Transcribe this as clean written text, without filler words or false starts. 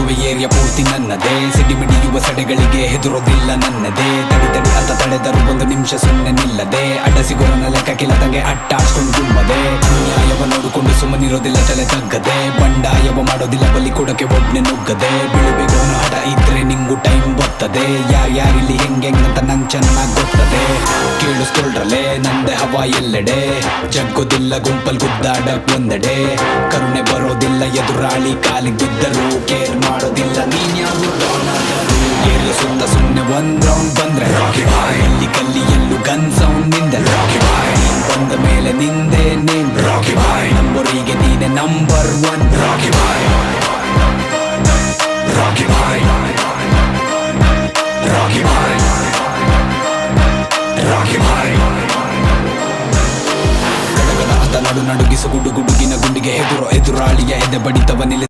ಇರುವೆ ಏರಿಯಾ ಪೂರ್ತಿ ನನ್ನದೇ. ಸಿಡಿಮಿಡಿಯುವ ಸಡೆಗಳಿಗೆ ಹೆದರೋದಿಲ್ಲ ನನ್ನದೇ. ತಡಿ ಅಂತ ತಡೆದರು ಒಂದು ನಿಮಿಷ ಸುಮ್ಮನೆ ನಿಲ್ಲದೆ. ಅಡ್ಡ ಸಿಗೋರನ ಲೆಕ್ಕ ಕಿಲದಂಗೆ ಅಟ್ಟಾಡ್ಸ್ಕೊಂಡು ಗುಮ್ಮದೆ. ಅನ್ಯಾಯವ ನೋಡಿಕೊಂಡು ಸುಮ್ಮನಿರೋದಿಲ್ಲ ತಲೆ ತಗ್ಗದೆ. ಬಂಡಾಯವ ಮಾಡೋದಿಲ್ಲ ಬಲಿ ಕೊಡಕ್ಕೆ ಒಬ್ನೆ ನುಗ್ಗದೆ. ಬೀಳಬೇಕು ಅನ್ನೋ ಹಠ ಇದ್ರೆ ನಿಂಗು ಟೈಮ್ ಬರ್ತದೆ. ಯಾರಿಲ್ಲಿ ಹೆಂಗೆಂಗಂತ ನಂಗೆ ಚೆನ್ನಾಗ್ ಗೊತ್ತದೆ. ಕೇಳಿಸ್ಕೊಳ್ರಲೆ ನಂದೆ ಹವಾ ಎಲ್ಲೆಡೆ. ಜಗ್ಗೋದಿಲ್ಲ ಗುಂಪಲ್ ಗುದ್ದಾಡಕ್ ಒಂದೆಡೆ. ಕರುಣೆ ಬರೋದಿಲ್ಲ ಎದುರಾಳಿ ಕಾಲಿಗೆ ಬಿದ್ದರು. ಕೇರ್ ಮಾಡೋದಿಲ್ಲ ನೀನ್ ಯಾವ ಏರಿಯ ಸುತ್ತ ಸುಮ್ಮನೆ ಒಂದ್ ರೌಂಡ್ ಬಂದ್ರೆ ರಾಕಿ ಬಾಯ್. ಇಲ್ಲಿ ಕಲ್ಲಿ ಎಲ್ಲೂ ಗನ್ ಸೌಂಡ್ ನಿಂದೆ ರಾಕಿ ಬಾಯ್. ನೀನ್ ಬಂದ ಮೇಲೆ ನಿಂದೆ ನೇಮ್ ರಾಕಿ ಬಾಯ್. ನಂಬರಿಗೆ ನೀನೆ ನಂಬರ್ ಒನ್ ರಾಕಿ ಬಾಯ್. ರಾಕಿ ಬಾಯ್ ರಾಕಿ ಬಾಯ್ ರಾಕಿ ಬಾಯ್. ಗಡಗಡ ಅಂತ ನಡು ನಡುಗಿಸು ಗುಡುಗಿನ ಗುಂಡಿಗೆ ಎದುರಾಳಿಯ ಎದೆ ಬಡಿತವ ನಿಲ್ಲ.